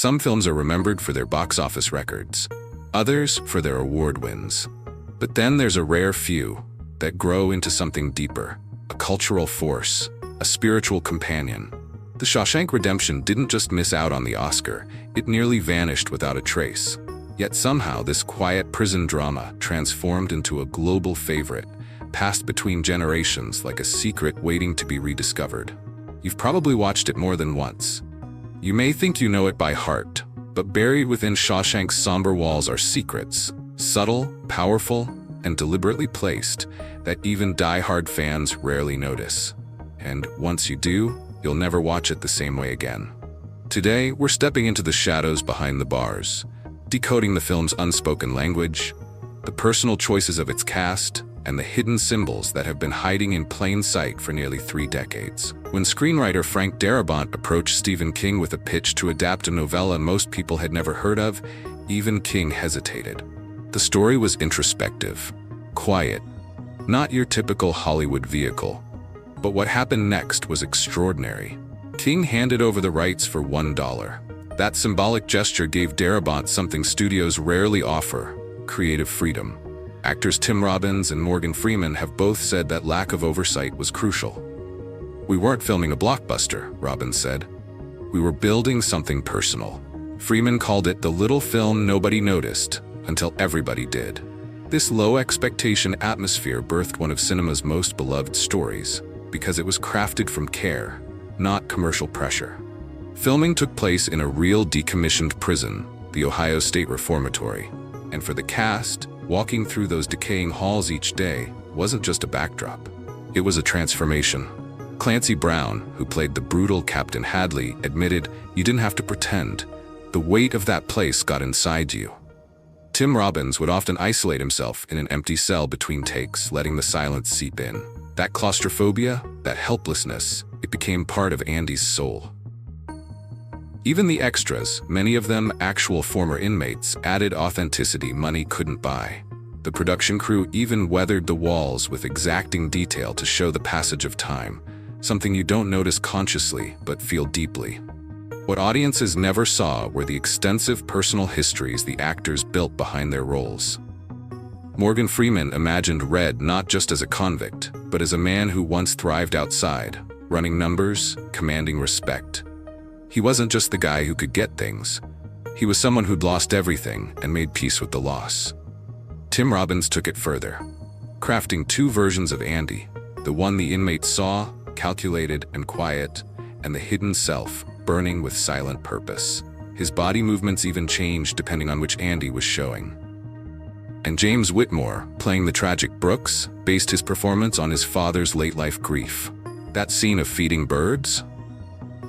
Some films are remembered for their box office records, others for their award wins. But then there's a rare few that grow into something deeper, a cultural force, a spiritual companion. The Shawshank Redemption didn't just miss out on the Oscar, it nearly vanished without a trace. Yet somehow this quiet prison drama transformed into a global favorite, passed between generations like a secret waiting to be rediscovered. You've probably watched it more than once. You may think you know it by heart, but buried within Shawshank's somber walls are secrets, subtle, powerful, and deliberately placed, that even die-hard fans rarely notice. And once you do, you'll never watch it the same way again. Today, we're stepping into the shadows behind the bars, decoding the film's unspoken language, the personal choices of its cast, and the hidden symbols that have been hiding in plain sight for nearly 3 decades. When screenwriter Frank Darabont approached Stephen King with a pitch to adapt a novella most people had never heard of, even King hesitated. The story was introspective, quiet, not your typical Hollywood vehicle. But what happened next was extraordinary. King handed over the rights for $1. That symbolic gesture gave Darabont something studios rarely offer: creative freedom. Actors Tim Robbins and Morgan Freeman have both said that lack of oversight was crucial. "We weren't filming a blockbuster," Robbins said. "We were building something personal." Freeman called it the little film nobody noticed until everybody did. This low-expectation atmosphere birthed one of cinema's most beloved stories, because it was crafted from care, not commercial pressure. Filming took place in a real decommissioned prison, the Ohio State Reformatory, and for the cast, walking through those decaying halls each day wasn't just a backdrop. It was a transformation. Clancy Brown, who played the brutal Captain Hadley, admitted, "You didn't have to pretend. The weight of that place got inside you." Tim Robbins would often isolate himself in an empty cell between takes, letting the silence seep in. That claustrophobia, that helplessness, it became part of Andy's soul. Even the extras, many of them actual former inmates, added authenticity money couldn't buy. The production crew even weathered the walls with exacting detail to show the passage of time, something you don't notice consciously but feel deeply. What audiences never saw were the extensive personal histories the actors built behind their roles. Morgan Freeman imagined Red not just as a convict, but as a man who once thrived outside, running numbers, commanding respect. He wasn't just the guy who could get things. He was someone who'd lost everything and made peace with the loss. Tim Robbins took it further, crafting 2 versions of Andy: the one the inmates saw, calculated and quiet, and the hidden self, burning with silent purpose. His body movements even changed depending on which Andy was showing. And James Whitmore, playing the tragic Brooks, based his performance on his father's late-life grief. That scene of feeding birds?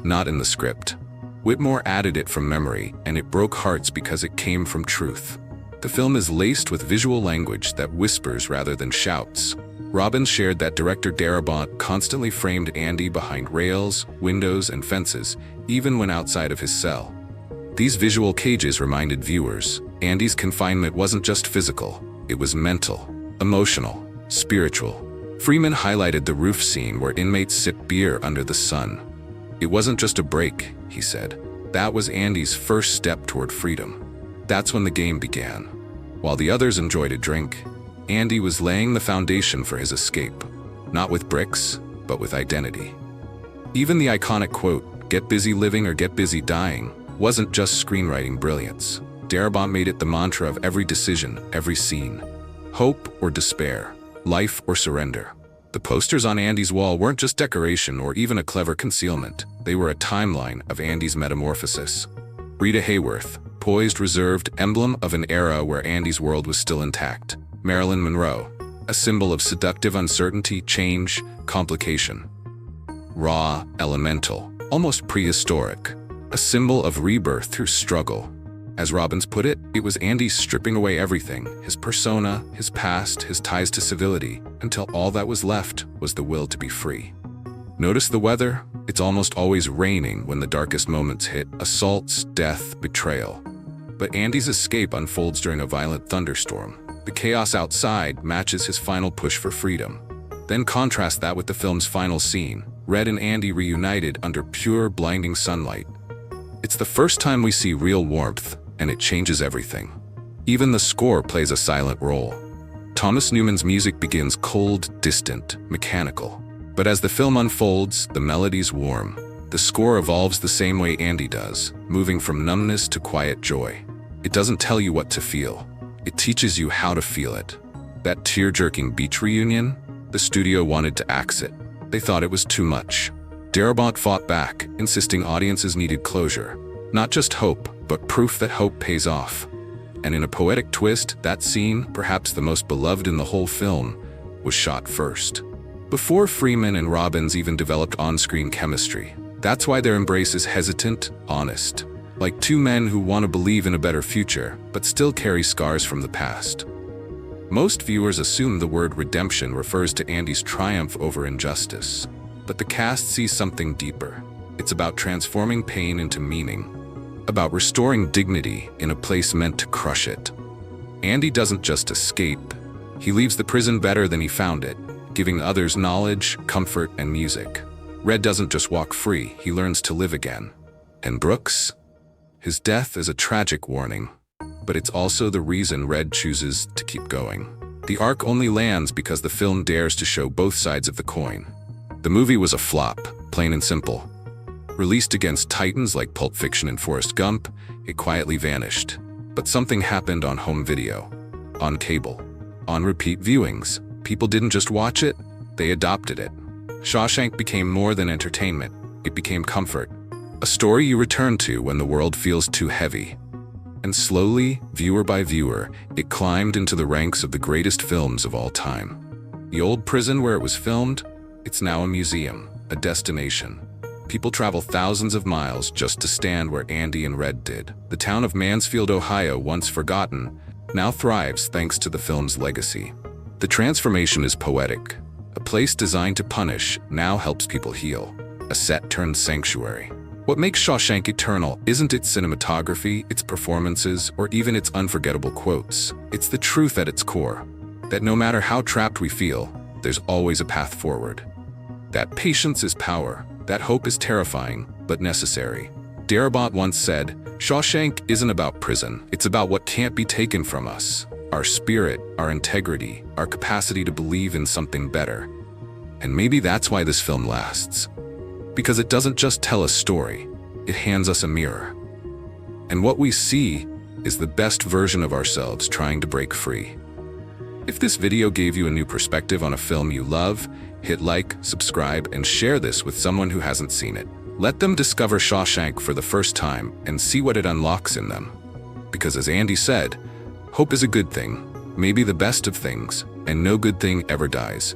Not in the script. Whitmore added it from memory, and it broke hearts because it came from truth. The film is laced with visual language that whispers rather than shouts. Robbins shared that director Darabont constantly framed Andy behind rails, windows, and fences, even when outside of his cell. These visual cages reminded viewers, Andy's confinement wasn't just physical, it was mental, emotional, spiritual. Freeman highlighted the roof scene where inmates sip beer under the sun. "It wasn't just a break," he said. "That was Andy's first step toward freedom." That's when the game began. While the others enjoyed a drink, Andy was laying the foundation for his escape, not with bricks, but with identity. Even the iconic quote, "Get busy living or get busy dying," wasn't just screenwriting brilliance. Darabont made it the mantra of every decision, every scene. Hope or despair, life or surrender. The posters on Andy's wall weren't just decoration or even a clever concealment. They were a timeline of Andy's metamorphosis. Rita Hayworth, poised, reserved, emblem of an era where Andy's world was still intact. Marilyn Monroe, a symbol of seductive uncertainty, change, complication. Raw, elemental, almost prehistoric, a symbol of rebirth through struggle. As Robbins put it, it was Andy stripping away everything, his persona, his past, his ties to civility, until all that was left was the will to be free. Notice the weather? It's almost always raining when the darkest moments hit, assaults, death, betrayal. But Andy's escape unfolds during a violent thunderstorm. The chaos outside matches his final push for freedom. Then contrast that with the film's final scene, Red and Andy reunited under pure, blinding sunlight. It's the first time we see real warmth, and it changes everything. Even the score plays a silent role. Thomas Newman's music begins cold, distant, mechanical. But as the film unfolds, the melodies warm. The score evolves the same way Andy does, moving from numbness to quiet joy. It doesn't tell you what to feel. It teaches you how to feel it. That tear-jerking beach reunion, the studio wanted to axe it. They thought it was too much. Darabont fought back, insisting audiences needed closure. Not just hope, but proof that hope pays off. And in a poetic twist, that scene, perhaps the most beloved in the whole film, was shot first. Before Freeman and Robbins even developed on-screen chemistry. That's why their embrace is hesitant, honest. Like two men who want to believe in a better future, but still carry scars from the past. Most viewers assume the word redemption refers to Andy's triumph over injustice. But the cast sees something deeper. It's about transforming pain into meaning. About restoring dignity in a place meant to crush it. Andy doesn't just escape. He leaves the prison better than he found it, giving others knowledge, comfort, and music. Red doesn't just walk free, he learns to live again. And Brooks? His death is a tragic warning, but it's also the reason Red chooses to keep going. The arc only lands because the film dares to show both sides of the coin. The movie was a flop, plain and simple. Released against titans like Pulp Fiction and Forrest Gump, it quietly vanished. But something happened on home video, on cable, on repeat viewings. People didn't just watch it, they adopted it. Shawshank became more than entertainment, it became comfort. A story you return to when the world feels too heavy. And slowly, viewer by viewer, it climbed into the ranks of the greatest films of all time. The old prison where it was filmed, it's now a museum, a destination. People travel thousands of miles just to stand where Andy and Red did. The town of Mansfield, Ohio, once forgotten, now thrives thanks to the film's legacy. The transformation is poetic. A place designed to punish now helps people heal. A set turned sanctuary. What makes Shawshank eternal isn't its cinematography, its performances, or even its unforgettable quotes. It's the truth at its core, that no matter how trapped we feel, there's always a path forward. That patience is power, that hope is terrifying, but necessary. Darabont once said, "Shawshank isn't about prison, it's about what can't be taken from us. Our spirit, our integrity, our capacity to believe in something better." And maybe that's why this film lasts. Because it doesn't just tell a story, it hands us a mirror. And what we see is the best version of ourselves trying to break free. If this video gave you a new perspective on a film you love, hit like, subscribe, and share this with someone who hasn't seen it. Let them discover Shawshank for the first time and see what it unlocks in them. Because as Andy said, hope is a good thing, maybe the best of things, and no good thing ever dies.